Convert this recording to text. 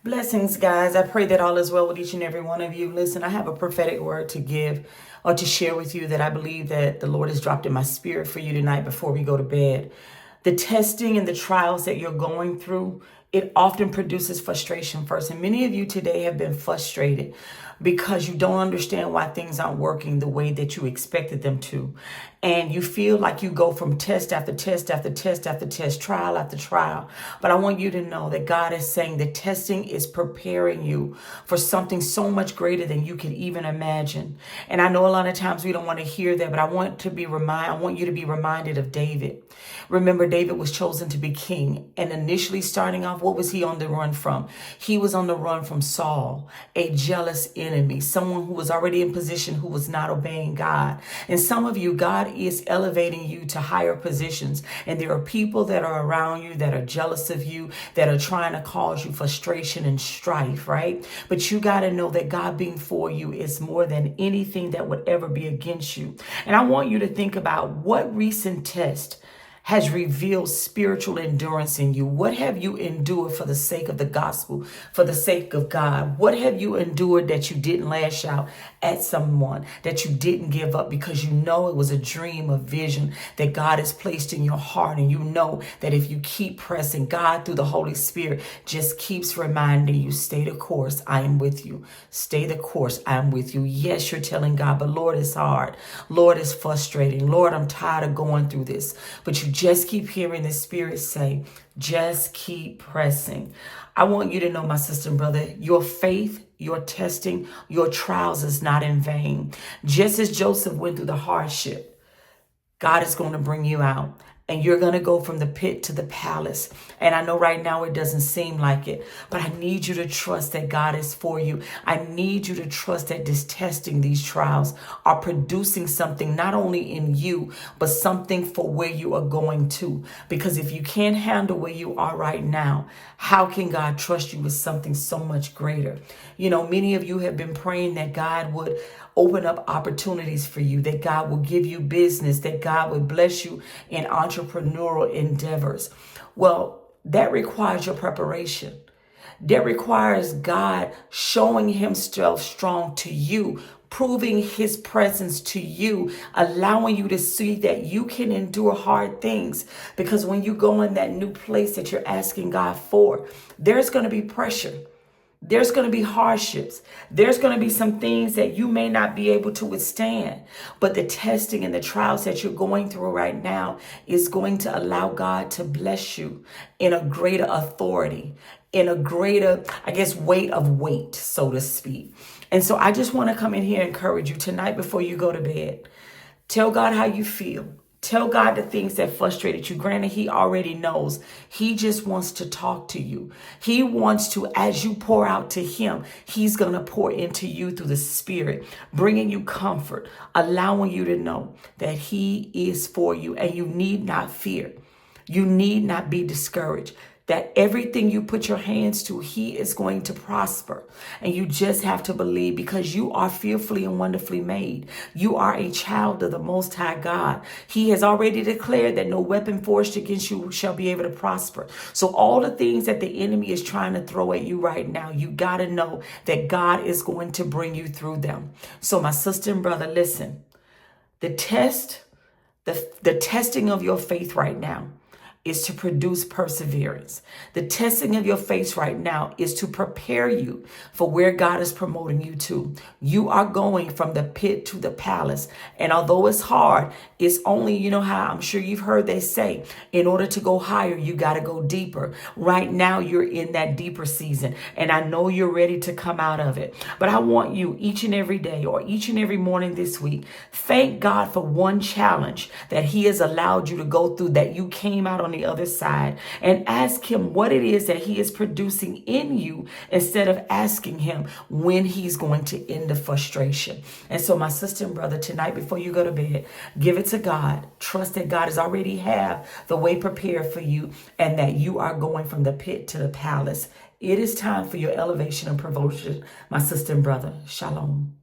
Blessings, guys. I pray that all is well with each and every one of you. Listen, I have a prophetic word to give or to share with you that I believe that the Lord has dropped in my spirit for you tonight before we go to bed. The testing and the trials that you're going through, it often produces frustration first. And many of you today have been frustrated because you don't understand why things aren't working the way that you expected them to. And you feel like you go from test after test after test after test, trial after trial. But I want you to know that God is saying the testing is preparing you for something so much greater than you can even imagine. And I know a lot of times we don't want to hear that, but I want you to be reminded of David. Remember, David was chosen to be king. And initially starting off, what was he on the run from? He was on the run from Saul, a jealous enemy, someone who was already in position who was not obeying God. And some of you, God is elevating you to higher positions. And there are people that are around you that are jealous of you, that are trying to cause you frustration and strife, right? But you got to know that God being for you is more than anything that would ever be against you. And I want you to think about what recent test has revealed spiritual endurance in you. What have you endured for the sake of the gospel, for the sake of God? What have you endured that you didn't lash out at someone, that you didn't give up because you know it was a dream, a vision that God has placed in your heart. And you know that if you keep pressing, God through the Holy Spirit just keeps reminding you, stay the course, I am with you. Stay the course, I am with you. Yes, you're telling God, but Lord, it's hard. Lord, it's frustrating. Lord, I'm tired of going through this. But you just keep hearing the Spirit say, just keep pressing. I want you to know, my sister and brother, your faith, your testing, your trials is not in vain. Just as Joseph went through the hardship, God is going to bring you out. And you're going to go from the pit to the palace. And I know right now it doesn't seem like it, but I need you to trust that God is for you. I need you to trust that this testing, these trials are producing something not only in you, but something for where you are going to. Because if you can't handle where you are right now, how can God trust you with something so much greater? You know, many of you have been praying that God would open up opportunities for you, that God will give you business, that God would bless you in entrepreneurial endeavors. Well, that requires your preparation. That requires God showing himself strong to you, proving his presence to you, allowing you to see that you can endure hard things. Because when you go in that new place that you're asking God for, there's going to be pressure. There's going to be hardships. There's going to be some things that you may not be able to withstand. But the testing and the trials that you're going through right now is going to allow God to bless you in a greater authority, in a greater, weight, so to speak. And so I just want to come in here and encourage you tonight before you go to bed. Tell God how you feel. Tell God the things that frustrated you. Granted, he already knows. He just wants to talk to you. He wants to, as you pour out to him, he's going to pour into you through the Spirit, bringing you comfort, allowing you to know that he is for you and you need not fear. You need not be discouraged. That everything you put your hands to, he is going to prosper. And you just have to believe, because you are fearfully and wonderfully made. You are a child of the Most High God. He has already declared that no weapon forged against you shall be able to prosper. So all the things that the enemy is trying to throw at you right now, you got to know that God is going to bring you through them. So my sister and brother, listen, the testing of your faith right now is to produce perseverance. The testing of your faith right now is to prepare you for where God is promoting you to. You are going from the pit to the palace. And although it's hard, it's only, you know how I'm sure you've heard they say, in order to go higher, you got to go deeper. Right now, you're in that deeper season. And I know you're ready to come out of it. But I want you each and every day or each and every morning this week, thank God for one challenge that he has allowed you to go through, that you came out on the other side, and ask him what it is that he is producing in you instead of asking him when he's going to end the frustration. And so my sister and brother, tonight before you go to bed, give it to God. Trust that God has already have the way prepared for you and that you are going from the pit to the palace. It is time for your elevation and promotion, my sister and brother. Shalom.